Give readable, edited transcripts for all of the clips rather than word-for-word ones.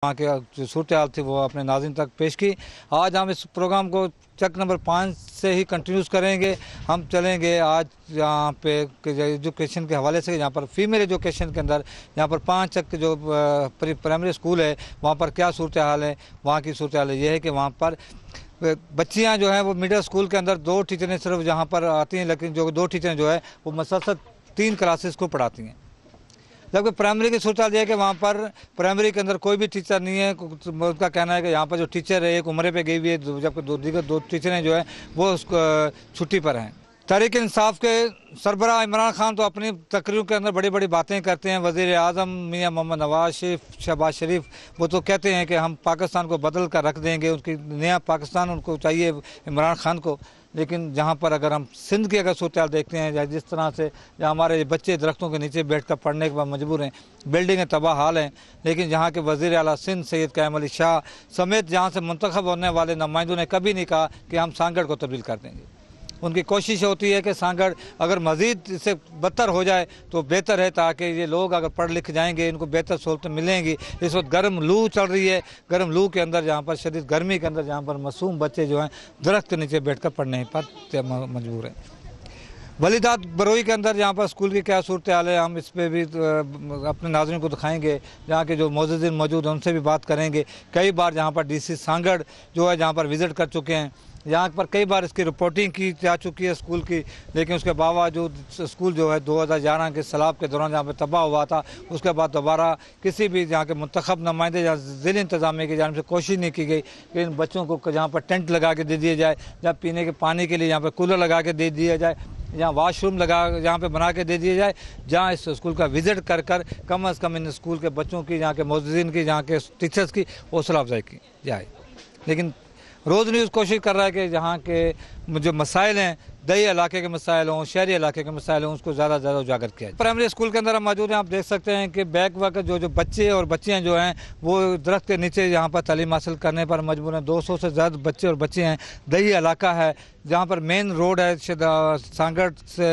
वहाँ के जो सूरत हाल थी वो अपने नाज़रीन तक पेश की। आज हम इस प्रोग्राम को चक नंबर 5 से ही कंटिन्यूस करेंगे। हम चलेंगे आज यहाँ पे एजुकेशन के हवाले से, यहाँ पर फीमेल एजुकेशन के अंदर यहाँ पर 5 चक जो प्राइमरी स्कूल है वहाँ पर क्या सूरत हाल है। वहाँ की सूरत हाल ये है कि वहाँ पर बच्चियाँ जो हैं वो मिडिल स्कूल के अंदर 2 टीचरें सिर्फ जहाँ पर आती हैं, लेकिन जो 2 टीचरें जो है वो मसलसल 3 क्लासेस को पढ़ाती हैं। जबकि प्राइमरी की सूरत है कि वहाँ पर प्राइमरी के अंदर कोई भी टीचर नहीं है। उनका कहना है कि यहाँ पर जो टीचर है एक उम्र पे गई हुई है, जबकि दीगर 2 टीचरें जो है वो छुट्टी पर हैं। तहरीक इंसाफ के सरबराह इमरान खान तो अपनी तकरीरों के अंदर बड़ी बड़ी बातें करते हैं। वज़ीर आज़म मियाँ मोहम्मद नवाज शहबाज शरीफ वो तो कहते हैं कि हम पाकिस्तान को बदल कर रख देंगे, उनकी नया पाकिस्तान उनको चाहिए इमरान खान को। लेकिन जहाँ पर अगर हम सिंध की अगर सूरत हाल देखते हैं, जिस तरह से जहाँ हमारे बच्चे दरख्तों के नीचे बैठ कर पढ़ने के बाद मजबूर हैं, बिल्डिंगें तबाह हाल हैं, लेकिन जहाँ के वज़ीर आला सिंध सैयद कैम अली शाह समेत जहाँ से मुंतखब होने वाले नुमाइंदों ने कभी नहीं कहा कि हम सांगड़ को तब्दील कर देंगे। उनकी कोशिश होती है कि सांगड़ अगर मज़ीद इससे बदतर हो जाए तो बेहतर है, ताकि ये लोग अगर पढ़ लिख जाएंगे इनको बेहतर सहूलतें मिलेंगी। इस वक्त गर्म लू चल रही है, गर्म लू के अंदर जहाँ पर शदीद गर्मी के अंदर जहाँ पर मासूम बच्चे जो हैं दरख्त के नीचे बैठ कर पढ़ने पर मजबूर हैं। वलीदात बरोई के अंदर जहाँ पर स्कूल की क्या सूरत हाल है, हम इस पर भी अपने नाज़रीन को दिखाएंगे। जहाँ के जो मौजूदीन मौजूद हैं उनसे भी बात करेंगे। कई बार जहाँ पर DC सांगड़ जो है जहाँ पर विज़िट कर चुके हैं, यहाँ पर कई बार इसकी रिपोर्टिंग की जा चुकी है स्कूल की, लेकिन उसके बावजूद स्कूल जो है 2011 के सैलाब के दौरान जहाँ पर तबाह हुआ था, उसके बाद दोबारा किसी भी यहाँ के मुंतखब नुमाइंदे या ज़िला इंतज़ामिया की जानिब से कोशिश नहीं की गई कि इन बच्चों को जहाँ पर टेंट लगा के दे दिया जाए, जहाँ पीने के पानी के लिए यहाँ पर कूलर लगा के दे दिया जाए, यहाँ वाशरूम लगा यहाँ पे बना के दे दिया जाए, जहाँ इस स्कूल का विज़िट कर कर कम अज़ कम इन स्कूल के बच्चों की, यहाँ के मौजूदीन की, यहाँ के टीचर्स की हौसला अफजाई की जाए। लेकिन रोज़ न्यूज़ कोशिश कर रहा है कि जहाँ के जो मसाइल हैं, दही इलाके के मसाइल हों, शहरी इलाके के मसाइल हों, उसको ज़्यादा से ज़्यादा उजागर किया जाए। प्राइमरी स्कूल के अंदर हम मौजूद हैं। आप देख सकते हैं कि बैक वक्त जो बच्चे और बच्चियाँ जो हैं वो दरख्त के नीचे यहाँ पर तालीम हासिल करने पर मजबूर हैं। 200 से ज़्यादा बच्चे और बच्चे हैं। दही इलाका है जहाँ पर मेन रोड है सांगड़ से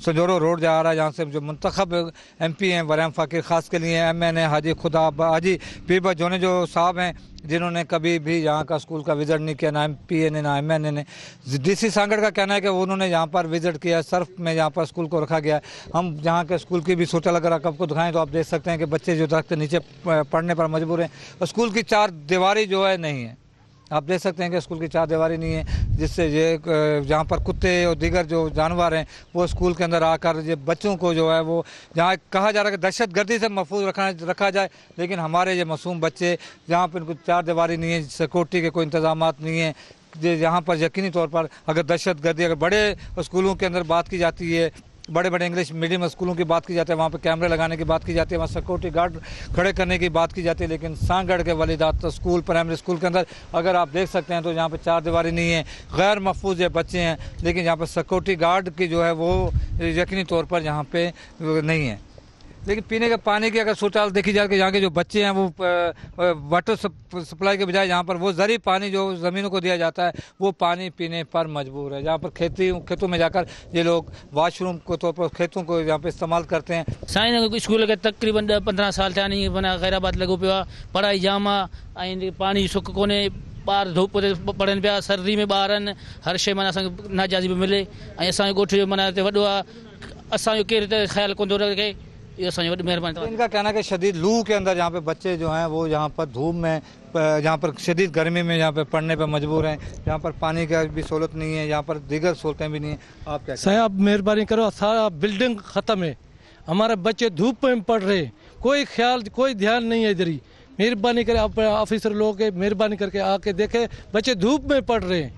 संजोरो रोड जा रहा है, जहाँ से जो मुंतखब MP हैं वराम फ़कीर ख़ास के लिए MNA हाजी हाजी पीरबा जोने जो साहब हैं, जिन्होंने कभी भी यहाँ का स्कूल का विज़िट नहीं किया, ना MPA ने ना MNA ने। DC सांगड़ का कहना है कि उन्होंने यहाँ पर विज़िट किया, सर्फ में यहाँ पर स्कूल को रखा गया। हम यहाँ के स्कूल की भी सूरत अगर आपको दिखाएं तो आप देख सकते हैं कि बच्चे जो दरख्त के नीचे पढ़ने पर मजबूर हैं। और स्कूल की 4 दीवारी जो है नहीं है, आप देख सकते हैं कि स्कूल की 4 दीवारी नहीं है, जिससे ये जहाँ पर कुत्ते और दीगर जो जानवर हैं वो स्कूल के अंदर आकर ये बच्चों को जो है वो जहाँ कहा जा रहा है कि दहशत गर्दी से महफूज रखा जाए, लेकिन हमारे ये मासूम बच्चे जहाँ पर इनको 4 दीवारी नहीं है, सिक्योरिटी के कोई इंतजाम नहीं है, यहाँ पर यकीनी तौर पर अगर दहशत गर्दी अगर बड़े स्कूलों के अंदर बात की जाती है, बड़े बड़े इंग्लिश मीडियम स्कूलों की बात की जाती है, वहाँ पे कैमरे लगाने की बात की जाती है, वहाँ सिक्योरिटी गार्ड खड़े करने की बात की जाती है, लेकिन सांगड़ के वलीदात स्कूल प्राइमरी स्कूल के अंदर अगर आप देख सकते हैं तो यहाँ पे 4 दीवारी नहीं है, गैर महफूज है बच्चे हैं, लेकिन यहाँ पर सिक्योरिटी गार्ड की जो है वो यकीनी तौर पर यहाँ पे नहीं है। लेकिन पीने के पानी की अगर सूरत देखी जाए कि यहाँ के जो बच्चे हैं वो वाटर सप्लाई के बजाय यहाँ पर वो ज़री पानी जो ज़मीनों को दिया जाता है वो पानी पीने पर मजबूर है। जहाँ पर खेतों में जाकर ये लोग वाशरूम को तौर पर खेतों को यहाँ पे इस्तेमाल करते हैं। साईं स्कूल के तकरीबन 15 साल थिया नी माना ख़ैराबाद लॻो पियो आहे, पढ़ाई जाम आहे ऐं पाणी सुख कोन्हे, ॿार धूप ते पढ़नि पिया, सर्दी में ॿार आहिनि, हर शइ माना असांखे नाजाइज़ बि मिले ऐं असांजो ॻोठ जो माना हिते वॾो आहे, असांजो केरु हिते ख़्यालु कोन थो रखे। ये वॾी महिरबानी। इनका कहना है कि शदीद लू के अंदर जहाँ पे बच्चे जो हैं वो यहाँ पर धूप में, जहाँ पर शदीद गर्मी में यहाँ पे पढ़ने पर मजबूर हैं, यहाँ पर पानी का भी सहूलत नहीं है, यहाँ पर दीगर सहूलतें भी नहीं है। आप क्या साहब मेहरबानी करो, सारा बिल्डिंग ख़त्म है, हमारे बच्चे धूप में पढ़ रहे, कोई ख्याल कोई ध्यान नहीं है इधर ही। मेहरबानी करे आप ऑफिसर लोग के मेहरबानी करके आके देखे, बच्चे धूप में पढ़ रहे हैं,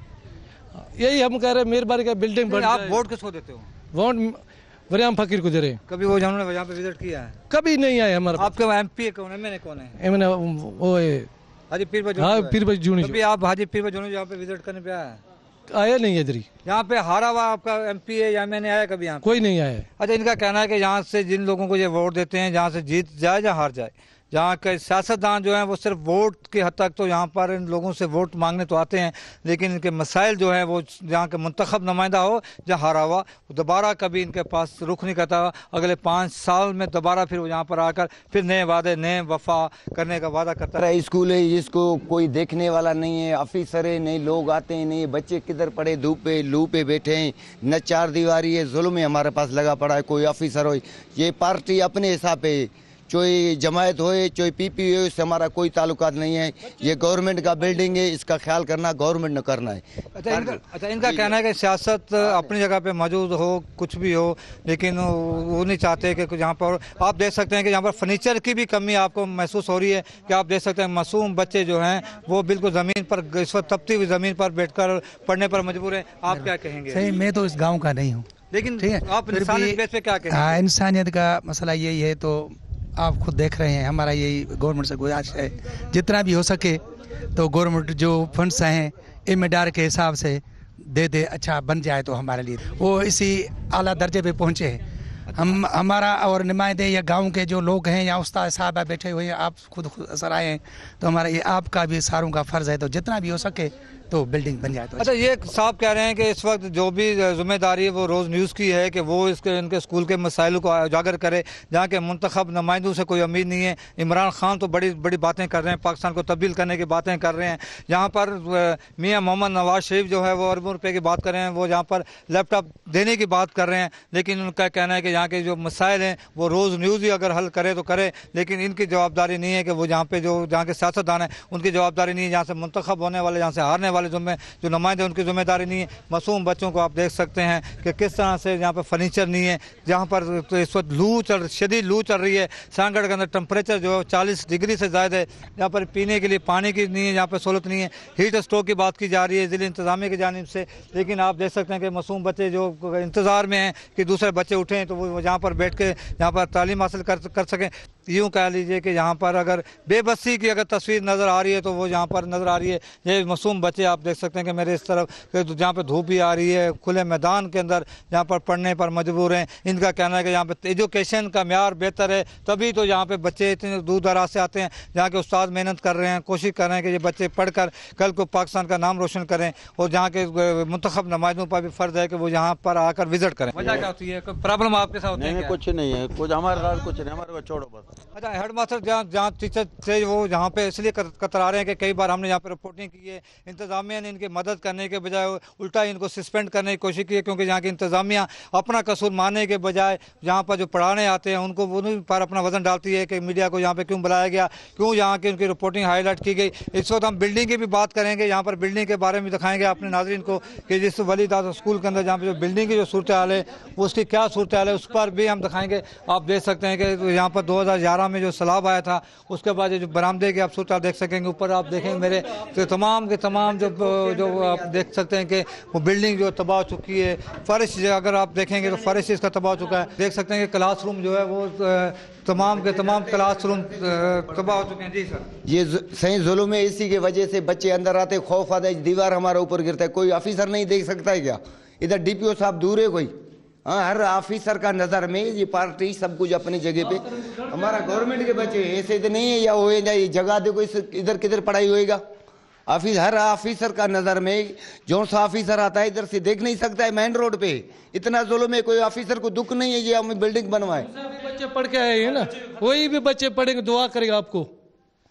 यही हम कह रहे हैं मेहरबानी कर बिल्डिंग बन। आप वोट किसको देते हो? वोट वराम फ़कीर को दे रहे। कभी वो जिन्होंने यहाँ पे विजिट किया है? कभी नहीं आए हमारे। आपके MPA कौन है, MNA कौन है? MNA वो है हाजी पीरबा जोनी। हाँ पीरबा जोनी। कभी आप हाजी पीरबा जोनी यहाँ पे विजिट करने पे आया नहीं है इधर ही? यहाँ पे हारा हुआ आपका MPA या MNA आया कभी यहाँ? कोई नहीं आया। अच्छा, इनका कहना है कि यहाँ से जिन लोगों को ये वोट देते हैं, जहाँ से जीत जाए या हार जाए, जहाँ के सियासतदान जो हैं वो सिर्फ वोट की हद तक तो यहाँ पर इन लोगों से वोट मांगने तो आते हैं, लेकिन इनके मसाइल जो हैं वो जहाँ के मुंतखब नुमाइंदा हो या हारा हुआ दोबारा कभी इनके पास रुख नहीं करता। अगले 5 साल में दोबारा फिर वो यहाँ पर आकर फिर नए वादे नए वफा करने का वादा करता है। स्कूल है, इसको कोई देखने वाला नहीं है, ऑफिसर है नहीं, लोग आते हैं नहीं, बच्चे किधर पड़े धूप पे लू पे बैठे हैं, न चार दीवारी है, जुल्म हमारे पास लगा पड़ा है। कोई ऑफिसर हो, ये पार्टी अपने हिसाब पे, चाहे जमायत होए चाहे पीपी हो, इससे हमारा कोई ताल्लुकात नहीं है। ये गवर्नमेंट का बिल्डिंग है, इसका ख्याल करना गवर्नमेंट ने करना है। अच्छा, इनका कहना है कि सियासत अपनी जगह पे मौजूद हो, कुछ भी हो, लेकिन वो नहीं चाहते कि यहाँ पर आप देख सकते हैं कि यहाँ पर फर्नीचर की भी कमी आपको महसूस हो रही है कि आप देख सकते हैं मासूम बच्चे जो हैं वो बिल्कुल ज़मीन पर इस वक्त तपती हुई ज़मीन पर बैठकर पढ़ने पर मजबूर हैं। आप क्या कहेंगे? सही, मैं तो इस गाँव का नहीं हूँ, लेकिन ठीक है, आप इंसानियत बेस पे क्या कहेंगे? हाँ, इंसानियत का मसला यही है, तो आप खुद देख रहे हैं। हमारा यही गवर्नमेंट से गुजारिश है जितना भी हो सके तो गवर्नमेंट जो फंड्स हैं इमेदार के हिसाब से दे दे, अच्छा बन जाए तो हमारे लिए वो इसी आला दर्जे पे पहुँचे हैं। हम हमारा और नुमाइंदे या गांव के जो लोग हैं या उस्ताद साहब बैठे हुए हैं, आप खुद असर आए हैं, तो हमारा ये आपका भी सारों का फ़र्ज़ है तो जितना भी हो सके तो बिल्डिंग बन जाए तो अच्छा, ये साहब कह रहे हैं कि इस वक्त जो भी जिम्मेदारी है वो रोज़ न्यूज़ की है कि वो इनके स्कूल के मसाइलों को उजागर करे, जहाँ के मुंतखब नुमाइंदों से कोई उम्मीद नहीं है। इमरान खान तो बड़ी बड़ी बातें कर रहे हैं, पाकिस्तान को तब्दील करने की बातें कर रहे हैं। यहाँ पर मियाँ मोहम्मद नवाज शरीफ जो है वो अरबों रुपये की बात कर रहे हैं, वो यहाँ पर लैपटॉप देने की बात कर रहे हैं, लेकिन उनका कहना है कि यहाँ के जो मसाइल हैं वो रोज़ न्यूज़ ही अगर हल करे तो करे, लेकिन इनकी जवाबदारी नहीं है कि वो जहाँ के सियासतदान हैं उनकी जवाबदारी नहीं है, जहाँ से मुंतखब होने वाले, जहाँ से हारने वाले जो नुमाइंदे उनकी जिम्मेदारी नहीं है। मासूम बच्चों को आप देख सकते हैं कि किस तरह से यहाँ पर फर्नीचर नहीं है, जहाँ पर तो इस वक्त शदीद लू चल रही है। सांगड़ के अंदर टेम्परेचर जो है 40 डिग्री से ज़्यादा है। यहाँ पर पीने के लिए पानी की नहीं है, यहाँ पर सहूलत नहीं है। हीट स्ट्रोक की बात की जा रही है ज़िले इंतज़ामिया की जानिब से, लेकिन आप देख सकते हैं कि मासूम बच्चे जो इंतज़ार में हैं कि दूसरे बच्चे उठें तो वो यहाँ पर बैठ के यहाँ पर तालीम हासिल कर सकें। यूँ कह लीजिए कि यहाँ पर अगर बेबसी की अगर तस्वीर नज़र आ रही है तो वो यहाँ पर नज़र आ रही है। ये मासूम बच्चे आप देख सकते हैं कि मेरे इस तरफ जहाँ पे धूप भी आ रही है, खुले मैदान के अंदर यहाँ पर पढ़ने पर मजबूर हैं। इनका कहना है कि यहाँ पे एजुकेशन का म्यार बेहतर है, तभी तो यहाँ पे बच्चे इतने दूर दराज से आते हैं। जहाँ के उस्ताद मेहनत कर रहे हैं, कोशिश कर रहे हैं कि ये बच्चे पढ़कर कल को पाकिस्तान का नाम रोशन करें, और जहाँ के मुंतखब नुमाइंदों पर भी फ़र्ज़ है कि वो यहाँ पर आकर विजिट करें। वजह क्या होती है? प्रॉब्लम आपके साथ होती है? कुछ नहीं है, कुछ हमारे साथ कुछ नहीं, हमारे को छोड़ो बस। अच्छा, हेड मास्टर जहाँ टीचर थे वो यहाँ पे इसलिए कतरा रहे हैं कि कई बार हमने यहाँ पे रिपोर्टिंग की है, इंतज़ामिया ने इनकी मदद करने के बजाय उल्टा इनको सस्पेंड करने की कोशिश की है, क्योंकि यहाँ की इंतज़ामिया अपना कसूर मानने के बजाय यहाँ पर जो पढ़ाने आते हैं उनको उन पर अपना वजन डालती है कि मीडिया को यहाँ पे क्यों बुलाया गया, क्यों यहाँ की उनकी रिपोर्टिंग हाईलाइट की गई। इस वक्त हम बिल्डिंग की भी बात करेंगे, यहाँ पर बिल्डिंग के बारे में दिखाएंगे अपने नाज़रीन को कि जिस वली दादा स्कूल के अंदर जहाँ पर जो बिल्डिंग की जो सूरत हाल है उसकी क्या सूरत हाल है, उस पर भी हम दिखाएंगे। आप देख सकते हैं कि यहाँ पर 2011 में जो सैलाब आया था उसके बाद जो बरामदे की आप सूरत हाल देख सकेंगे। ऊपर आप देखेंगे मेरे तो तमाम के तमाम जो आप देख सकते हैं कि वो बिल्डिंग जो तबाह हो चुकी है। फर्श अगर आप देखेंगे तो फर्श इसका तबाह हो चुका है। देख सकते हैं कि क्लासरूम जो है वो तमाम के तमाम क्लासरूम तबाह हो चुके हैं। जी सर, ये सही जुल्म है, इसी की वजह से बच्चे अंदर आते, खौफ आता है, दीवार हमारे ऊपर गिरता है। कोई ऑफिसर नहीं देख सकता है क्या? इधर डीपीओ साहब दूर है कोई? हाँ, हर ऑफिसर का नज़र में ये पार्टी सब कुछ अपनी जगह पे। हमारा गवर्नमेंट के बच्चे ऐसे तो नहीं है या हो जाए जगह देखो इधर किधर पढ़ाई होएगा। हर ऑफिसर का नज़र में जो सा ऑफिसर आता है इधर से देख नहीं सकता है। मेन रोड पे इतना जुल्म है, कोई ऑफिसर को दुख नहीं है ये हम बिल्डिंग बनवाए। बच्चे पढ़ के आए हैं ना, कोई भी बच्चे पढ़ेंगे दुआ करेगा आपको,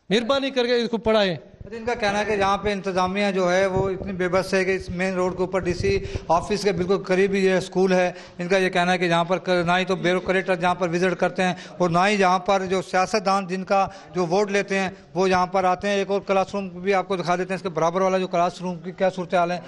मेहरबानी करके इसको पढ़ाए। इनका कहना है कि यहाँ पे इंतज़ामिया जो है वो इतनी बेबस है कि इस मेन रोड के ऊपर डीसी ऑफिस के बिल्कुल करीब ही ये स्कूल है। इनका ये कहना है कि यहाँ पर ना ही तो ब्यूरो कलेक्टर जहाँ पर विजिट करते हैं और ना ही यहाँ पर जो सियासतदान जिनका जो वोट लेते हैं वो यहाँ पर आते हैं। एक और क्लासरूम भी आपको दिखा देते हैं, इसके बराबर वाला जो क्लासरूम की क्या सूरत हाल है।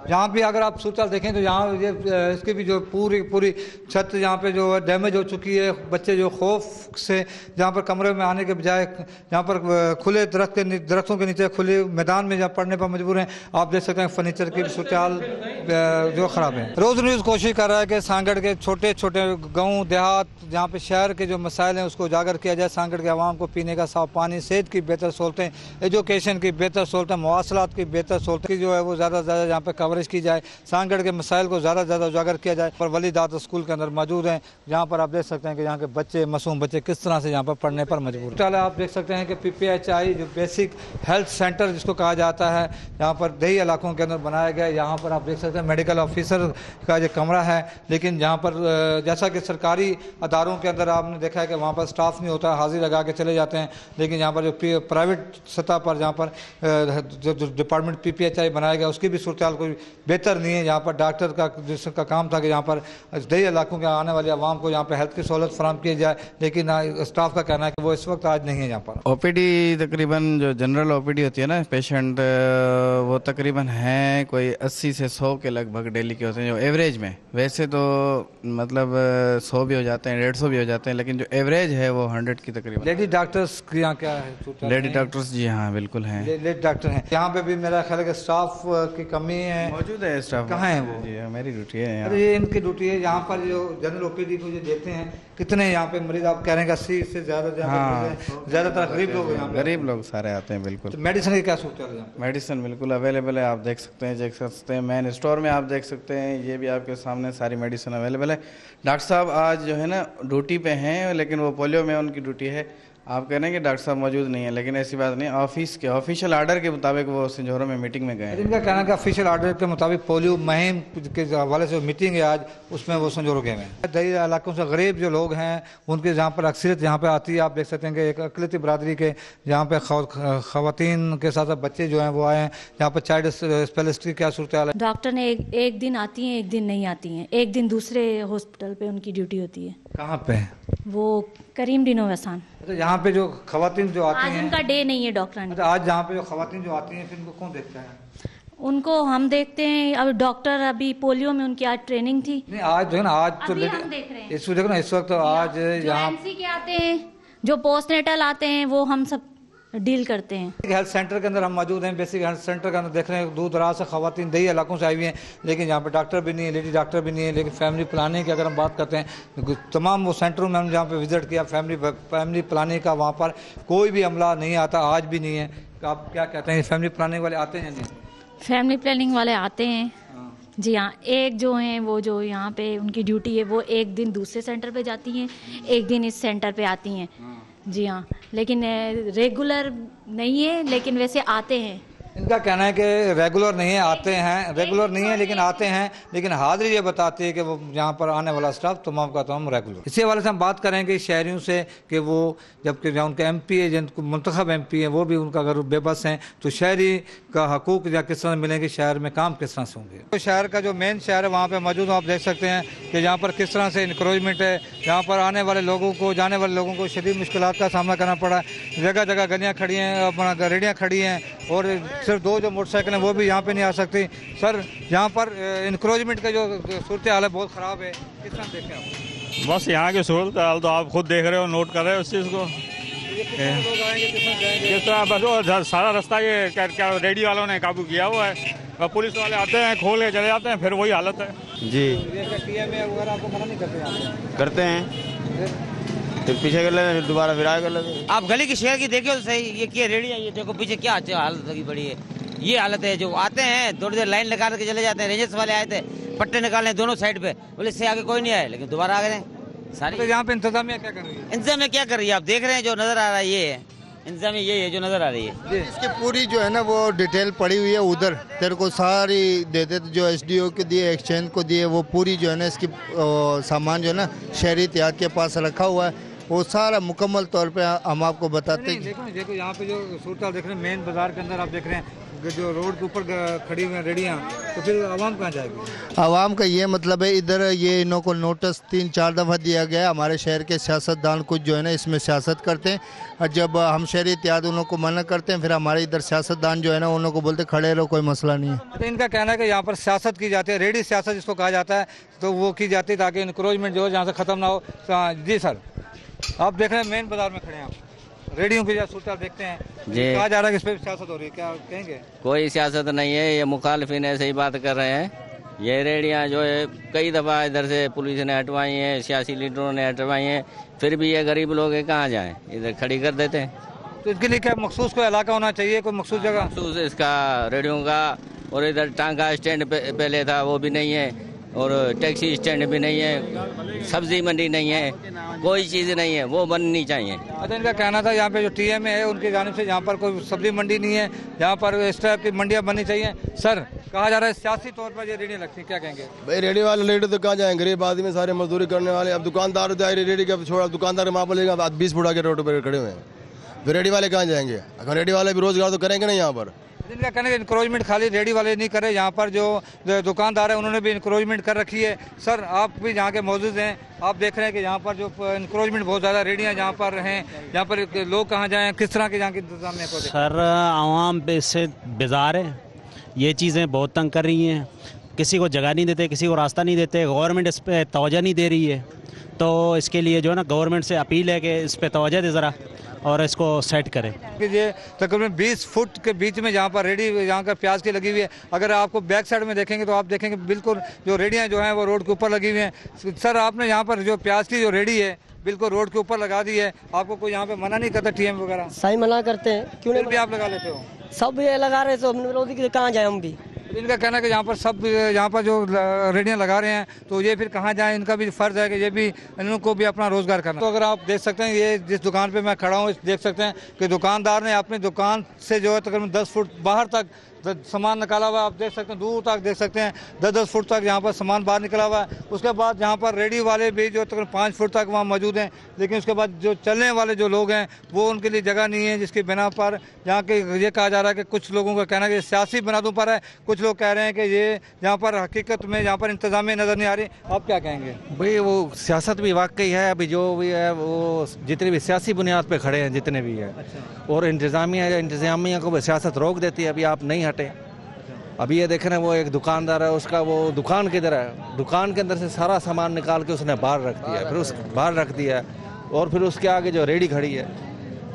जहाँ भी अगर आप सूरत हाल देखें तो यहाँ ये इसकी भी जो पूरी छत यहाँ पर जो डैमेज हो चुकी है। बच्चे जो खौफ से जहाँ पर कमरे में आने के बजाय यहाँ पर खुले दरख्त दरख्तों के नीचे खुले मैदान में जहाँ पढ़ने पर मजबूर हैं। आप देख सकते हैं फर्नीचर की सूरत हाल जो ख़राब है। रोज़ न्यूज़ कोशिश कर रहा है कि सांगड़ के छोटे छोटे गाँव देहात जहाँ पे शहर के जो मसाइल हैं उसको उजागर किया जाए। सांगड़ के आवाम को पीने का साफ पानी, सेहत की बेहतर सहूलतें, एजुकेशन की बेहतर सहूलतें, मवासलात की बेहतर सहूलतें की जो है वो ज़्यादा से ज़्यादा यहाँ पे कवरेज की जाए। सांगड़ के मसाइल को ज़्यादा से ज़्यादा उजागर किया जाए। पर वलीदात स्कूल के अंदर मौजूद हैं जहाँ पर आप देख सकते हैं कि यहाँ के बच्चे, मासूम बच्चे किस तरह से यहाँ पर पढ़ने पर मजबूर हैं। आप देख सकते हैं कि PPHI जो बेसिक हेल्थ सेंटर जिसको कहा जाता है यहाँ पर दही इलाकों के अंदर बनाया गया। यहाँ पर आप देख सकते हैं मेडिकल ऑफिसर का जो कमरा है, लेकिन जहाँ पर जैसा कि सरकारी अदारों के अंदर आपने देखा है कि वहाँ पर स्टाफ नहीं होता, हाजिर लगा के चले जाते हैं। लेकिन यहाँ पर जो प्राइवेट सतह पर जहाँ पर जो डिपार्टमेंट PPHI बनाया गया उसकी भी सूरत हाल कोई बेहतर नहीं है। यहाँ पर डॉक्टर का जिसका काम था कि यहाँ पर दही इलाकों के आने वाले आवाम को यहाँ पर हेल्थ की सहूलत फराहम की जाए, लेकिन स्टाफ का कहना है कि वो इस वक्त आज नहीं है यहाँ पर। OPD तकरीबन जो जनरल OPD होती है ना पेशेंट, वो तकरीबन हैं कोई 80 से 100 के लगभग डेली के होते हैं जो एवरेज में। वैसे तो मतलब 100 भी हो जाते हैं, 150 भी हो जाते हैं, लेकिन जो एवरेज है वो 100 की तकरीबन। लेडी डॉक्टर्स की यहाँ क्या है? लेडी डॉक्टर्स जी हाँ बिल्कुल हैं, लेडी डॉक्टर हैं। यहाँ पे भी मेरा ख्याल है कि स्टाफ की कमी है। मौजूद है स्टाफ। कहाँ है वो? जी मेरी ड्यूटी है यहाँ। ये इनकी ड्यूटी है। यहाँ पर जो जनरल OPD को जो देते हैं, कितने यहाँ पे मरीज आप कह रहे हैं 80 से ज़्यादा? हाँ, ज़्यादातर गरीब लोग हैं, गरीब लोग सारे आते हैं बिल्कुल। तो मेडिसिन की क्या सूरत है? मेडिसिन बिल्कुल अवेलेबल है, आप देख सकते हैं मेन स्टोर में आप देख सकते हैं, ये भी आपके सामने सारी मेडिसिन अवेलेबल है। डॉक्टर साहब आज जो है ना ड्यूटी पे हैं, लेकिन वो पोलियो में उनकी ड्यूटी है। आप कह रहे हैं कि डॉक्टर साहब मौजूद नहीं है, लेकिन ऐसी बात नहीं। ऑफिस के ऑफिशियल आर्डर के मुताबिक वो संजौरा में मीटिंग में गए हैं। इनका कहना है कि ऑफिशियल आर्डर के मुताबिक पोलियो मुहिम के हवाले से मीटिंग है आज, उसमें वो संजौरा गए हैं। दही इलाकों से गरीब जो लोग हैं उनके जहाँ पर अक्सरियत यहाँ पे आती है। आप देख सकते हैं कि एक अकलियती बरादरी के जहाँ पे खवातीन के साथ बच्चे जो हैं वो आए हैं। यहाँ पर चाइल्ड स्पेशलिस्ट की क्या सूरत हाल है? डॉक्टर ने एक दिन आती हैं, एक दिन नहीं आती हैं। एक दिन दूसरे हॉस्पिटल पे उनकी ड्यूटी होती है। कहाँ पे? वो करीम डिनोवेसान। अच्छा, यहाँ पे जो खवातीन जो आती हैं, आज उनका डे नहीं है डॉक्टर। अच्छा, आज यहाँ पे जो खवातीन जो आती हैं फिर उनको कौन देखता है? उनको हम देखते हैं। अब डॉक्टर अभी पोलियो में उनकी आज ट्रेनिंग थी। नहीं आज जो है ना, आज तो अभी हम देख रहे हैं। इस देखो ना, इस वक्त तो आज यहाँ MC के आते हैं, जो पोस्टनेटल आते हैं, वो हम सब डील करते हैं। हेल्थ सेंटर के अंदर हम मौजूद हैं। बेसिक हेल्थ सेंटर के अंदर देख रहे हैं दूर दराज से खवातीन दही इलाकों से आई हुई हैं, लेकिन यहाँ पे डॉक्टर भी नहीं है, लेडी डॉक्टर भी नहीं है। लेकिन फैमिली प्लानिंग की अगर हम बात करते हैं, तमाम वो सेंटरों में हम जहाँ पे विजिट किया फैमिली प्लानिंग का, वहाँ पर कोई भी अमला नहीं आता, आज भी नहीं है। आप क्या कहते हैं, फैमिली प्लानिंग वाले आते हैं? नहीं, फैमिली प्लानिंग वाले आते हैं जी हाँ। एक जो हैं वो जो यहाँ पे उनकी ड्यूटी है, वो एक दिन दूसरे सेंटर पे जाती हैं, एक दिन इस सेंटर पे आती हैं जी हाँ। लेकिन रेगुलर नहीं है, लेकिन वैसे आते हैं। इनका कहना है कि रेगुलर नहीं है, आते हैं, रेगुलर नहीं है लेकिन आते हैं। लेकिन हाजिरी ये बताती है कि वो यहाँ पर आने वाला स्टाफ तमाम का तमाम रेगुलर। इसी हवाले से हम बात करेंगे शहरियों से कि वो जबकि जहाँ उनके MP है, जिनको मुंतखब MP है, वो भी उनका अगर बेबस हैं तो शहरी का हकूक या किस तरह मिलेंगे, शहर में काम किस तरह से होंगे। तो शहर का जो मेन शहर है वहाँ पर मौजूद आप देख सकते हैं कि यहाँ पर किस तरह से इंक्रोचमेंट है। यहाँ पर आने वाले लोगों को, जाने वाले लोगों को शदीद मुश्किलात का सामना करना पड़ा है। जगह जगह गलियाँ खड़ी हैं, अपना रेडियाँ खड़ी हैं, और सिर्फ 2 जो मोटरसाइकिल हैं वो भी यहाँ पे नहीं आ सकती। सर यहाँ पर इंक्रोचमेंट का जो सूरत हाल है बहुत ख़राब है, किस तरह देखें आप? बस यहाँ की सूरत हाल तो आप खुद देख रहे हो, नोट कर रहे हो उस चीज़ को। किस तरह बस वो सारा रास्ता ये क्या रेडी वालों ने काबू किया हुआ है, और पुलिस वाले आते हैं, खोल के चले जाते हैं, फिर वही हालत है जी। TMA वगैरह आपको मना नहीं करते यहाँ? करते हैं, फिर पीछे कर लेते हैं, दोबारा फिर आगे कर लेते हैं। आप गली की शहर की देखिए तो सही, ये क्या रेडिया, ये देखो पीछे क्या हालत लगी पड़ी है। ये हालत है, जो आते हैं थोड़ी देर लाइन लगा के चले जाते हैं। रेंजर्स वाले आए थे, पट्टे निकालने दोनों साइड पे, बोले इससे आगे कोई नहीं आए, लेकिन दोबारा आ गए सारी। तो यहाँ पे इंतजामिया क्या कर रही है? इंतजामिया क्या कर रही है? आप देख रहे हैं, जो नजर आ रहा है ये है इंतजामिया, ये है जो नजर आ रही है। इसकी पूरी जो है ना वो डिटेल पड़ी हुई है उधर, तेरे को सारी दे देते, जो SDO को दिए, एक्सचेंज को दिए, वो पूरी जो है ना इसकी सामान जो है ना शहरी एहतियात के पास रखा हुआ है, वो सारा मुकम्मल तौर पे हम आपको बताते हैं। देखो यहाँ पे जो सूरत देख रहे हैं, मेन बाजार के अंदर आप देख रहे हैं जो रोड के ऊपर खड़ी हुई हैं रेडियाँ, तो फिर आवाम कहाँ जाएगी? आवाम का ये मतलब है, इधर ये इन्हों को नोटिस 3-4 दफ़ा दिया गया। हमारे शहर के सियासतदान कुछ जो है ना इसमें सियासत करते हैं, और जब हम शहरी इत्याद उन को मना करते हैं, फिर हमारे इधर सियासतदान जो है ना उन को बोलते खड़े रहो, कोई मसला नहीं है। तो इनका कहना है कि यहाँ पर सियासत की जाती है, रेडी सियासत जिसको कहा जाता है, तो वो की जाती है ताकि इंक्रोचमेंट जो है यहाँ से ख़त्म ना हो। जी सर, आप देख रहे हैं मेन बाजार में खड़े हैं आप, रेडियो की सूरत आप देखते हैं, जी। कहा जा रहा है कि इस पर सियासत हो रही है, क्या कहेंगे? कोई सियासत नहीं है, ये मुखालिफिन ऐसे ही बात कर रहे हैं। ये रेडियाँ जो है कई दफ़ा इधर से पुलिस ने हटवाई हैं, सियासी लीडरों ने हटवाई हैं, फिर भी ये गरीब लोग है कहाँ जाएं, इधर खड़ी कर देते हैं। तो इसके लिए क्या मखसूस कोई इलाका होना चाहिए, कोई मखसूस जगह? मखसूस इसका रेडियो का, और इधर टांका स्टैंड पहले था वो भी नहीं है, और टैक्सी स्टैंड भी नहीं है, सब्जी मंडी नहीं है, कोई चीज़ नहीं है, वो बननी चाहिए। अच्छा, इनका कहना था यहाँ पे जो टीएमए है उनकी जानिब से यहाँ पर कोई सब्जी मंडी नहीं है, यहाँ पर इस तरह की मंडियाँ बननी चाहिए। सर, कहा जा रहा है सियासी तौर पर ये रेडियो लगती है, क्या कहेंगे? भाई रेडियो वाले रेडियो तो कहाँ जाएंगे, गरीब आदमी सारे मजदूरी करने वाले। अब दुकानदार रेडी का छोड़ा, दुकानदार वहाँ बोलेगा 20 फुट आगे रोड पर खड़े हुए हैं, फिर रेडियो वाले कहाँ जाएंगे? अगर रेडियो वाले भी रोजगार तो करेंगे नहीं यहाँ पर। इनका कहना है इंक्रोचमेंट खाली रेडियो वाले नहीं करे, यहाँ पर जो दुकानदार है उन्होंने भी इंक्रोचमेंट कर रखी है। सर, आप भी यहाँ के मौजूद हैं, आप देख रहे हैं कि यहाँ पर जो इंक्रोचमेंट बहुत ज़्यादा रेडियाँ जहाँ पर हैं, यहाँ पर लोग कहाँ जाएँ, किस तरह के यहाँ के इंतजाम है? सर, आवाम पे इससे बेजार है, ये चीज़ें बहुत तंग कर रही हैं, किसी को जगह नहीं देते, किसी को रास्ता नहीं देते, गवर्नमेंट इस पर तवज्जो नहीं दे रही है। तो इसके लिए जो है ना गवर्नमेंट से अपील है कि इस पर तवज्जो दे ज़रा और इसको सेट करें। ये तकरीबन 20 फुट के बीच में जहाँ पर रेडी यहाँ का प्याज की लगी हुई है, अगर आपको बैक साइड में देखेंगे तो आप देखेंगे बिल्कुल जो रेडियाँ जो हैं वो रोड के ऊपर लगी हुई हैं। सर, आपने यहाँ पर जो प्याज की जो रेडी है बिल्कुल रोड के ऊपर लगा दी है, आपको कोई यहाँ पे मना नहीं करता टीएम वगैरह? सही मना करते हैं, क्यों नहीं? भी आप लगा लेते हो? सब ये लगा रहे तो हमने विरोधी के कहाँ जाए हम भी। इनका कहना है कि यहाँ पर सब यहाँ पर जो रेडियाँ लगा रहे हैं तो ये फिर कहाँ जाएं, इनका भी फर्ज है कि ये भी इनको भी अपना रोजगार करना। तो अगर आप देख सकते हैं, ये जिस दुकान पे मैं खड़ा हूँ देख सकते हैं कि दुकानदार ने अपनी दुकान से जो है तकरीबन 10 फुट बाहर तक सामान निकाला हुआ है। आप देख सकते हैं, दूर तक देख सकते हैं 10-10 फुट तक यहाँ पर सामान बाहर निकला हुआ है। उसके बाद यहाँ पर रेडी वाले भी जो तकरीबन 5 फुट तक वहाँ मौजूद हैं, लेकिन उसके बाद जो चलने वाले जो लोग हैं वो उनके लिए जगह नहीं है, जिसकी बिना पर यहाँ के ये कहा जा रहा है कि कुछ लोगों का कहना है कि सियासी बुनियादों पर है, कुछ लोग कह रहे हैं कि ये यहाँ पर हकीकत में यहाँ पर इंतजामिया नज़र नहीं आ रही। आप क्या कहेंगे? भाई वो सियासत भी वाकई है, अभी जो भी है वो जितने भी सियासी बुनियाद पे खड़े हैं जितने भी है, और इंतजामिया को सियासत रोक देती है, अभी आप नहीं हटे। अभी ये देख रहे हैं वो एक दुकानदार है, उसका वो दुकान किधर है, दुकान के अंदर से सारा सामान निकाल के उसने बाहर रख दिया, फिर उस बाहर रख दिया, और फिर उसके आगे जो रेडी खड़ी है,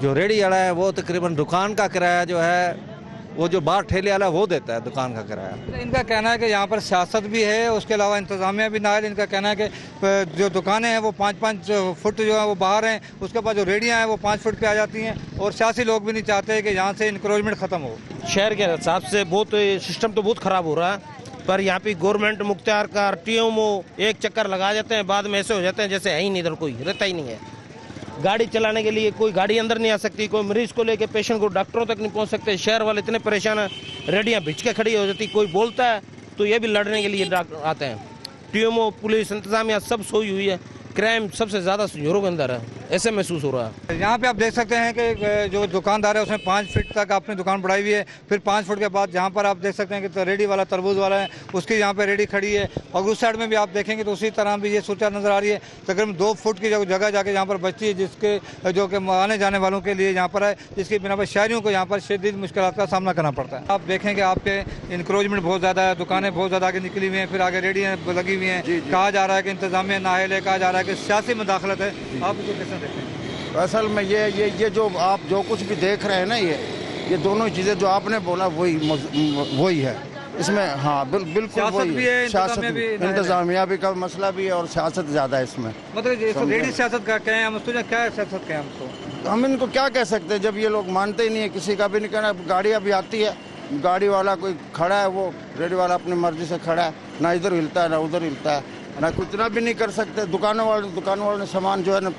जो रेडी वाला है वो तकरीबन दुकान का किराया जो है वो जो बाहर ठेले वाला वो देता है दुकान का किराया। इनका कहना है कि यहाँ पर सियासत भी है, उसके अलावा इंतजामिया भी नायल। इनका कहना है कि जो दुकानें हैं वो 5-5 फुट जो है वो बाहर हैं, उसके बाद जो रेडियाँ हैं वो 5 फुट पे आ जाती हैं, और सियासी लोग भी नहीं चाहते कि यहाँ से इंक्रोचमेंट ख़त्म हो। शहर के हिसाब से बहुत सिस्टम तो बहुत ख़राब हो रहा है, पर यहाँ पे गवर्नमेंट मुख्तियार का टीएमओ एक चक्कर लगा जाते हैं, बाद में ऐसे हो जाते हैं जैसे है ही नहीं, इधर कोई रहता ही नहीं है। गाड़ी चलाने के लिए कोई गाड़ी अंदर नहीं आ सकती, कोई मरीज को लेके पेशेंट को डॉक्टरों तक नहीं पहुँच सकते। शहर वाले इतने परेशान हैं, रेडियाँ भिज के खड़ी हो जाती, कोई बोलता है तो ये भी लड़ने के लिए आते हैं। टीएमओ, पुलिस, इंतजामिया सब सोई हुई है, क्राइम सबसे ज़्यादा जोरों के अंदर है, ऐसे महसूस हो रहा है। यहाँ पे आप देख सकते हैं कि जो दुकानदार है उसने 5 फीट तक अपनी दुकान बढ़ाई हुई है, फिर 5 फुट के बाद जहाँ पर आप देख सकते हैं कि रेडी वाला तरबूज वाला है उसकी यहाँ पे रेडी खड़ी है, और उस साइड में भी आप देखेंगे तो उसी तरह भी ये सूरत नज़र आ रही है। तकरीबन 2 फुट की जगह जाके यहाँ पर बचती है, जिसके जो कि आने जाने वालों के लिए यहाँ पर है, जिसकी बिना पर शहरियों को यहाँ पर शदीद मुश्किलात का सामना करना पड़ता है। आप देखें कि आपके इंक्रोचमेंट बहुत ज़्यादा है, दुकानें बहुत ज़्यादा आगे निकली हुई हैं, फिर आगे रेडियाँ लगी हुई हैं। कहा जा रहा है कि इंतजामिया नाअहल है, कहा जा रहा है कि सियासी मुदाखलत है। आप इसको कैसे देखते हैं? असल में ये जो आप जो कुछ भी देख रहे हैं ना, ये दोनों चीज़ें जो आपने बोला वही है इसमें। हाँ, बिल्कुल वही है। सियासत भी, इंतजामिया भी का मसला भी है, और सियासत ज़्यादा है इसमें। मतलब रेडी सियासत का कहें हम उसको, क्या सियासत कहें हमको? हम इनको क्या कह सकते हैं जब ये लोग मानते ही नहीं है, किसी का भी नहीं कहना। गाड़ी अभी आती है, गाड़ी वाला कोई खड़ा है, वो रेडी वाला अपनी मर्जी से खड़ा है, ना इधर हिलता है ना उधर हिलता है, ना कुछ भी नहीं कर सकते। दुकान वालों ने सामान जो है ना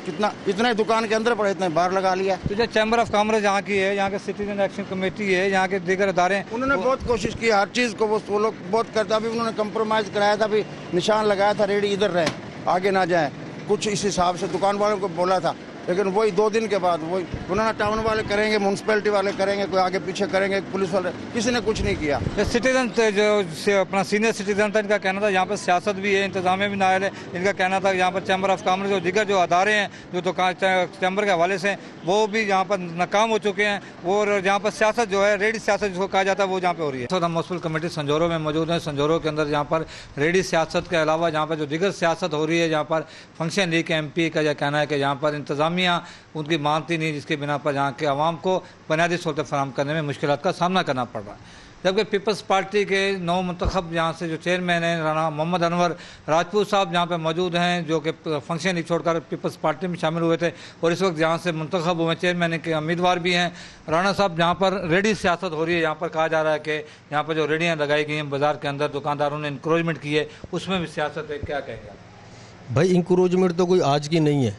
इतना ही दुकान के अंदर पड़े, इतना बाहर लगा लिया। तो जो चैम्बर ऑफ कॉमर्स यहाँ की है, यहाँ के सिटीजन एक्शन कमेटी है, यहाँ के दीगर अदारे, उन्होंने बहुत कोशिश की हर चीज़ को, वो लोग बहुत करते। अभी उन्होंने कंप्रोमाइज़ कराया था, अभी निशान लगाया था रेडी इधर रहे, आगे ना जाए, कुछ इस हिसाब से दुकान वालों को बोला था। लेकिन वही 2 दिन के बाद वही उन्होंने टाउन वाले करेंगे, म्यूनसिपैलिटी वाले करेंगे, कोई आगे पीछे करेंगे, पुलिस वाले, किसी ने कुछ नहीं किया। सिटीजन जो अपना सीनियर सिटीजन था, इनका कहना था यहाँ पर सियासत भी है, इंतजामिया भी नायल है। इनका कहना था यहाँ पर चैम्बर ऑफ कॉमर्स जो दीगर जो अदारे हैं जो दुकान चैम्बर के हवाले से, वो भी यहाँ पर नाकाम हो चुके हैं, और यहाँ पर सियासत जो है, रेडी सियासत जिसको कहा जाता है, वो जहाँ पे हो रही है। तो हम म्युनिसिपल कमेटी संजौरों में मौजूद हैं। संजौरों के अंदर यहाँ पर रेडी सियासत के अलावा जहाँ पर जो दीगर सियासत हो रही है, जहाँ पर फंक्शन लीग के MP का यह कहना है कि यहाँ पर इंतजामिया इंतज़ामिया उनकी मानती नहीं, जिसके बिना पर यहाँ के आवाम को बुनियादी सहूलतें फराहम करने में मुश्किलात का सामना करना पड़ रहा है। जबकि पीपल्स पार्टी के नौ मुंतखब यहाँ से जो चेयरमैन हैं राणा मोहम्मद अनवर राजपूत साहब यहाँ पे मौजूद हैं, जो कि फंक्शन ही छोड़कर पीपल्स पार्टी में शामिल हुए थे और इस वक्त यहाँ से मुंतखब हुए चेयरमैन के उम्मीदवार भी हैं। राणा साहब, यहाँ पर रेडी सियासत हो रही है, यहाँ पर कहा जा रहा है कि यहाँ पर जो रेडियाँ लगाई गई हैं बाज़ार के अंदर, दुकानदारों ने इंक्रोचमेंट की है, उसमें भी सियासत है, क्या कहेंगे आप? भाई इंक्रोचमेंट तो कोई आज की नहीं है।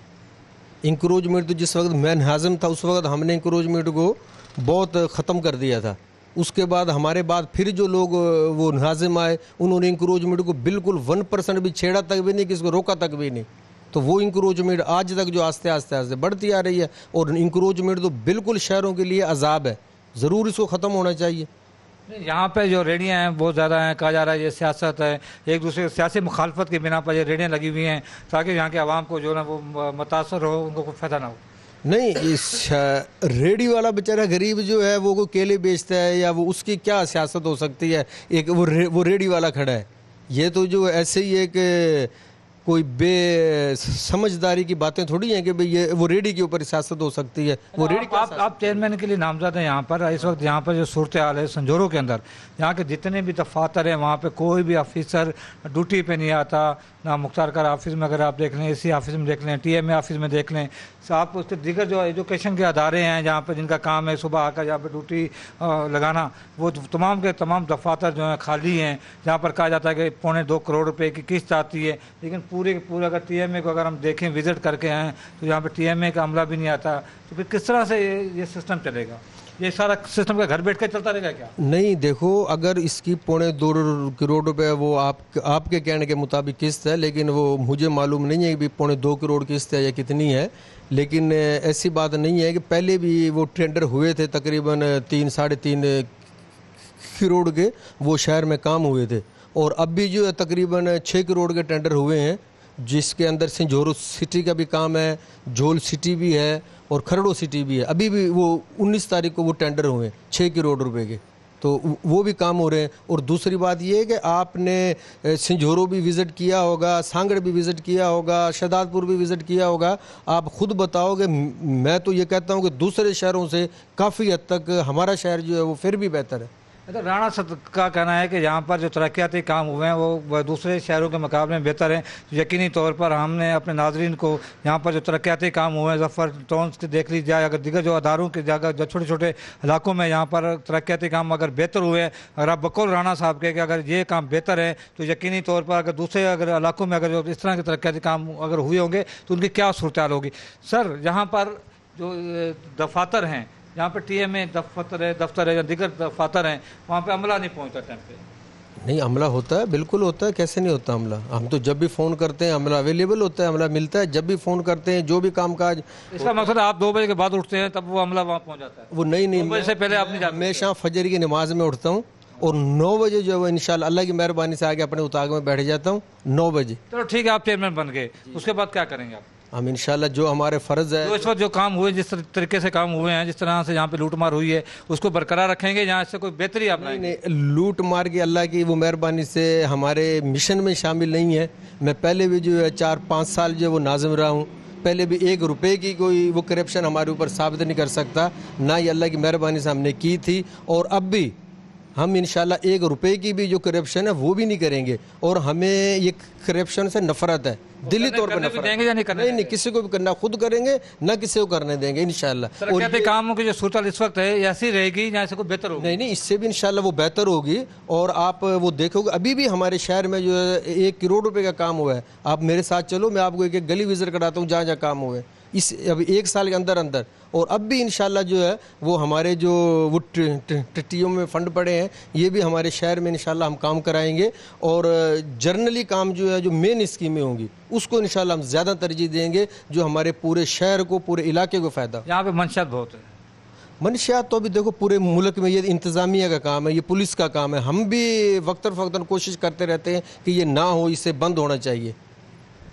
इंक्रोचमेंट तो जिस वक्त मैं नाज़िम था उस वक्त हमने इंक्रोचमेंट को बहुत ख़त्म कर दिया था। उसके बाद हमारे बाद फिर जो लोग वो नाज़िम आए उन्होंने इंक्रोचमेंट को बिल्कुल 1% भी छेड़ा तक भी नहीं, किसी को रोका तक भी नहीं। तो वो इंक्रोचमेंट आज तक जो आस्ते आस्ते आस्ते बढ़ती आ रही है और इंक्रोचमेंट तो बिल्कुल शहरों के लिए अजाब है, ज़रूर इसको ख़त्म होना चाहिए। यहाँ पे जो रेडियाँ हैं बहुत ज़्यादा हैं, कहा जा रहा है ये सियासत है, एक दूसरे सियासी मुखालफत की बिना पर ये रेडियाँ लगी हुई हैं ताकि यहाँ के आवाम को जो है वो मुतासर हो, उनको कोई फ़ायदा ना हो। नहीं, इस रेडी वाला बेचारा गरीब जो है वो केले बेचता है या वो उसकी क्या सियासत हो सकती है? एक वो रेडी वाला खड़ा है, ये तो जो ऐसे ही एक कोई समझदारी की बातें थोड़ी हैं कि भाई ये वो रेडी के ऊपर सियासत हो सकती है। वो रेडी आप चेयरमैन के लिए नामजद हैं यहाँ पर। इस वक्त यहाँ पर जो सूरत हाल है संजोरों के अंदर, यहाँ के जितने भी दफातर हैं वहाँ पे कोई भी ऑफिसर ड्यूटी पे नहीं आता, ना मुख्तार कर ऑफिस में अगर आप देख लें, एसी ऑफिस में देख लें, TMA ऑफिस में देख लें, आप उसके दीगर जो एजुकेशन के अदारे हैं जहाँ पर जिनका काम है सुबह आकर यहाँ पर ड्यूटी लगाना, वो तमाम के तमाम दफातर जो हैं खाली हैं, जहाँ पर कहा जाता है कि 2.25 करोड़ रुपए की किस्त आती है, लेकिन पूरे अगर TMA को अगर हम देखें विजिट करके आएँ तो यहाँ पर TMA का अमला भी नहीं आता। तो फिर किस तरह से ये सिस्टम चलेगा? ये सारा सिस्टम का घर बैठ कर चलता रहेगा क्या? नहीं, देखो अगर इसकी 2.25 करोड़ रुपए वो आपके कहने के मुताबिक किस्त है, लेकिन वो मुझे मालूम नहीं है कि 2.25 करोड़ किस्त है या कितनी है, लेकिन ऐसी बात नहीं है कि पहले भी वो टेंडर हुए थे तकरीबन 3-3.5 करोड़ के वो शहर में काम हुए थे, और अब भी जो है तकरीबन 6 करोड़ के टेंडर हुए हैं, जिसके अंदर संजोरो सिटी का भी काम है, झोल सिटी भी है और खरड़ो सिटी भी है। अभी भी वो 19 तारीख को वो टेंडर हुए 6 करोड़ रुपए के, तो वो भी काम हो रहे हैं। और दूसरी बात ये है कि आपने संजोरो भी विज़िट किया होगा, सांगड़ भी विज़िट किया होगा, शहदादपुर भी विज़िट किया होगा, आप खुद बताओगे। मैं तो ये कहता हूँ कि दूसरे शहरों से काफ़ी हद तक हमारा शहर जो है वो फिर भी बेहतर है। तो राणा साहब का कहना है कि यहाँ पर जो तरक्याती काम हुए हैं वो दूसरे शहरों के मुकाबले में बेहतर हैं। यकीनी तौर पर हमने अपने नाजरीन को यहाँ पर जो तरक्याती काम हुए हैं जफ़र टाउन के देख ली जाए, अगर दीगर जो अदारों के जगह जो छोटे छोटे इलाकों में यहाँ पर तरक्याती काम अगर बेहतर हुए हैं, अगर आप बकौल राणा साहब के कि अगर ये काम बेहतर है तो यकीनी तौर पर अगर दूसरे अगर इलाकों में अगर जो इस तरह के तरक्याती काम अगर हुए होंगे तो उनकी क्या सूरत हाल होगी? सर, यहाँ पर जो दफातर हैं, यहाँ पे TMA दफ्तर है या दीगर दफातर हैं, वहाँ पे अमला नहीं पहुँचता टाइम पे? नहीं, अमला होता है, बिल्कुल होता है, कैसे नहीं होता अमला? हम तो जब भी फ़ोन करते हैं अमला अवेलेबल होता है, अमला मिलता है। जब भी फ़ोन करते हैं जो भी काम काज, इसका मतलब आप 2 बजे के बाद उठते हैं तब वो अमला वहाँ पहुँच जाता है? वो नहीं 2 बजे से पहले आप नहीं जाते? हमेशा फजर की नमाज में उठता हूँ और 9 बजे जो है इंशाल्लाह अल्लाह की मेहरबानी से आके अपने उताग में बैठ जाता हूँ 9 बजे। चलो ठीक है, आप चेयरमैन बन गए, उसके बाद क्या करेंगे आप? हम इंशाल्लाह जो हमारे फ़र्ज़ है, जो इस वक्त जो काम हुए, जिस तरीके से काम हुए हैं, जिस तरह से यहाँ पे लूटमार हुई है, उसको बरकरार रखेंगे, यहाँ से कोई बेहतरी आप नहीं, लूट मार की अल्लाह की वो मेहरबानी से हमारे मिशन में शामिल नहीं है। मैं पहले भी जो है 4-5 साल जो है वो नाज़िम रहा हूँ, पहले भी 1 रुपये की कोई वो करप्शन हमारे ऊपर साबित नहीं कर सकता, ना ही अल्लाह की मेहरबानी से हमने की थी, और अब भी हम इंशाल्लाह 1 रुपये की भी जो करप्शन है वो भी नहीं करेंगे। और हमें ये करप्शन से नफरत है, दिली तौर पर नफरत। देंगे या नहीं करने? नहीं, किसी को भी करना खुद करेंगे, ना किसी को करने देंगे इंशाल्लाह। और कामों की जो सूरत इस वक्त है ऐसी रहेगी यहाँ से कोई बेहतर होगी? नहीं, इससे भी इंशाल्लाह वो बेहतर होगी। और आप वो देखोगे अभी भी हमारे शहर में जो है 1 करोड़ रुपए का काम हुआ है। आप मेरे साथ चलो, मैं आपको एक गली विजिट कराता हूँ जहाँ जहाँ काम हुए इस अभी 1 साल के अंदर अंदर। और अब भी इंशाल्लाह जो है वो हमारे जो वो TTO में फ़ंड पड़े हैं, ये भी हमारे शहर में इंशाल्लाह हम काम कराएंगे। और जर्नली काम जो है, जो मेन स्कीमें होंगी उसको इंशाल्लाह हम ज़्यादा तरजीह देंगे, जो हमारे पूरे शहर को, पूरे इलाके को फ़ायदा। यहाँ पे मंशियात बहुत है। मंशियात तो अभी देखो पूरे मुल्क में, ये इंतज़ामिया का काम है, ये पुलिस का काम है। हम भी वक्तन फ़वक्तन कोशिश करते रहते हैं कि ये ना हो, इससे बंद होना चाहिए।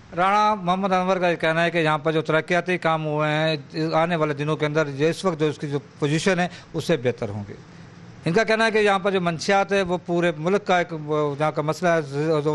राणा मोहम्मद अनवर का कहना है कि यहाँ पर जो तरक्याती काम हुए हैं आने वाले दिनों के अंदर इस वक्त जो उसकी जो पोजीशन है उससे बेहतर होंगे। इनका कहना है कि यहाँ पर जो मंशियात है वो पूरे मुल्क का एक जहाँ का मसला है, जो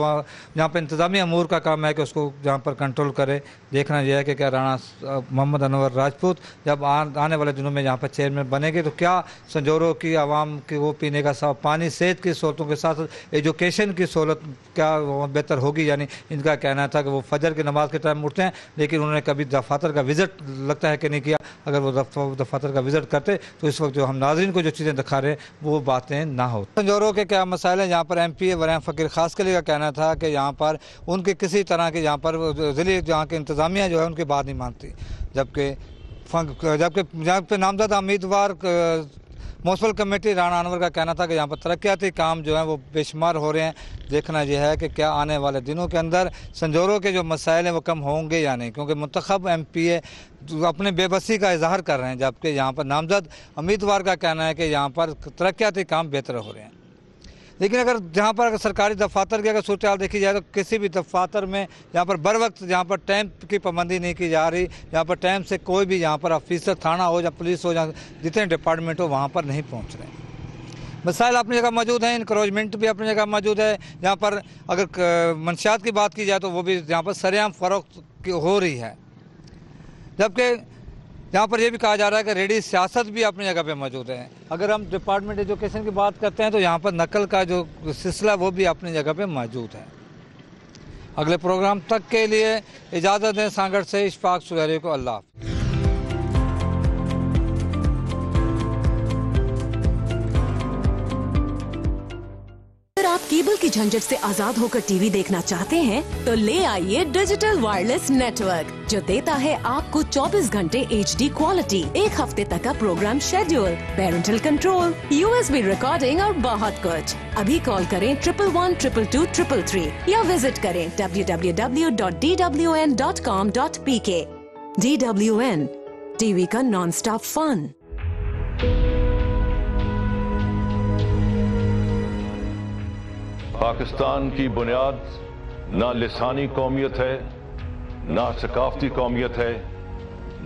यहाँ पर इंतज़ामी अमूर का काम है कि उसको जहाँ पर कंट्रोल करे। देखना यह है कि क्या राणा मोहम्मद अनवर राजपूत जब आने वाले दिनों में यहाँ पर चेयरमैन बनेंगे तो क्या संजोरों की आवाम की वो पीने का साफ पानी, सेहत की सहूलतों के साथ एजुकेशन की सहूलत क्या बेहतर होगी। यानी इनका कहना था कि वो फजर की नमाज के टाइम उठते हैं, लेकिन उन्होंने कभी दफातर का विज़िट लगता है कि नहीं किया। अगर वो दफातर का विज़िट करते तो इस वक्त जो हम नाज़रीन को जो चीज़ें दिखा रहे हैं वो बातें ना हो। संजोरों के क्या मसाइल हैं, यहाँ पर MP वरीन फ़कीर खासकली का कहना था कि यहाँ पर उनके किसी तरह के यहाँ पर ज़िले जहाँ के इंतज़ामिया जो है उनकी बात नहीं मानती, जबकि जहाँ पे नामजद उम्मीदवार म्यूनसिपल कमेटी राणा अनवर का कहना था कि यहाँ पर तरक्याती काम जो है वो बेशुमार हो रहे हैं। देखना यह है कि क्या आने वाले दिनों के अंदर संजोरों के जो मसाइल हैं वो कम होंगे या नहीं, क्योंकि मुंतखब MP अपने बेबसी का इजहार कर रहे हैं, जबकि यहाँ पर नामजद उम्मीदवार का कहना है कि यहाँ पर तरक्याती काम बेहतर हो रहे हैं। लेकिन अगर जहाँ पर अगर सरकारी दफातर की अगर सूरत हाल देखी जाए तो किसी भी दफातर में यहाँ पर बर वक्त यहाँ पर टाइम की पाबंदी नहीं की जा रही। यहाँ पर टाइम से कोई भी यहाँ पर ऑफिसर, थाना हो या पुलिस हो या जितने डिपार्टमेंट हो वहाँ पर नहीं पहुँच रहे। मसाइल अपनी जगह मौजूद हैं, इनक्रोचमेंट भी अपनी जगह मौजूद है। यहाँ पर अगर मंशियात की बात की जाए तो वो भी यहाँ पर सरेआम फ़रोख्त हो रही है, जबकि यहाँ पर यह भी कहा जा रहा है कि रेडी सियासत भी अपनी जगह पे मौजूद है। अगर हम डिपार्टमेंट एजुकेशन की बात करते हैं तो यहाँ पर नकल का जो सिलसिला वो भी अपनी जगह पे मौजूद है। अगले प्रोग्राम तक के लिए इजाज़त दें। सांगड़ से इशफाक सुहैरी को अल्लाह। आप केबल की झंझट से आजाद होकर टीवी देखना चाहते हैं तो ले आइए डिजिटल वायरलेस नेटवर्क, जो देता है आपको 24 घंटे HD क्वालिटी, 1 हफ्ते तक का program schedule, parental control, USB recording और बहुत कुछ। अभी कॉल करें 11122233 या विजिट करें www.dwn.com.pk। DWN, टीवी का नॉन स्टॉप फन। पाकिस्तान की बुनियाद ना लिसानी कौमियत है, ना सकाफती कौमियत है,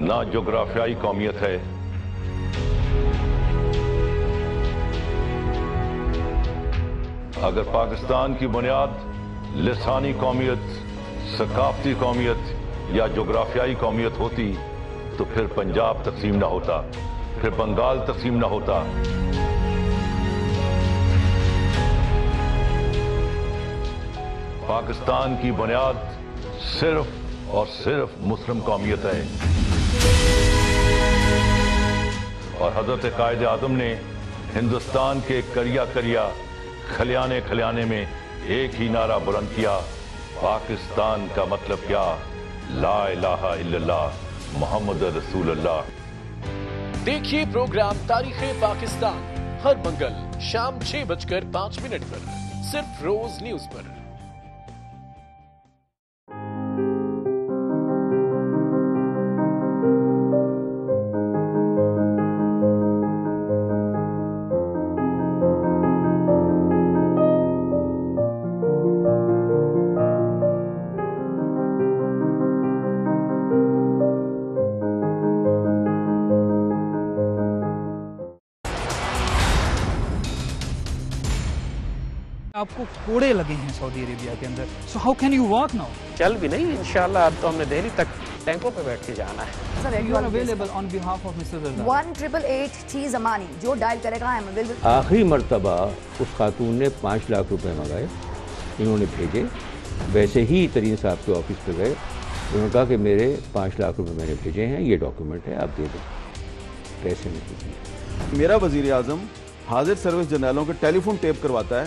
ना जोग्राफियाई कौमियत है। अगर पाकिस्तान की बुनियाद लिसानी कौमियत, सकाफती कौमियत या जोग्राफियाई कौमियत होती तो फिर पंजाब तकसीम ना होता, फिर बंगाल तकसीम ना होता। पाकिस्तान की बुनियाद सिर्फ और सिर्फ मुस्लिम कौमियत है और हजरत कायद आज़म ने हिंदुस्तान के करिया करिया, खलियाने खलियाने में एक ही नारा बुलंद किया, पाकिस्तान का मतलब क्या, ला इलाहा इल्लल्लाह मोहम्मद रसूलुल्लाह। देखिए प्रोग्राम तारीख़े पाकिस्तान हर मंगल शाम 6:05 पर सिर्फ रोज न्यूज पर। आपको कोड़े लगे हैं सऊदी अरेबिया के अंदर, so how can you walk now? चल भी नहीं इंशाल्लाह, अब तो हमने दिल्ली तक टैंकों पे बैठ के जाना है। Sir you are available on behalf of mister Zardari. 1888 ज़मानी जो डायल करेगा आई एम अवेलेबल। आखिरी मर्तबा उस खातून ने 5 लाख रुपए मंगाए, इन्होंने भेजे, वैसे ही तरीन साहब के ऑफिस पे गए, उन्होंने कहा कि मेरे 5 लाख रुपए मैंने भेजे हैं, ये डॉक्यूमेंट है, आप दे दें। पैसे नहीं दिए। मेरा वजीर आजम हाजिर सर्विस जर्नलों के टेलीफोन टेप करवाता है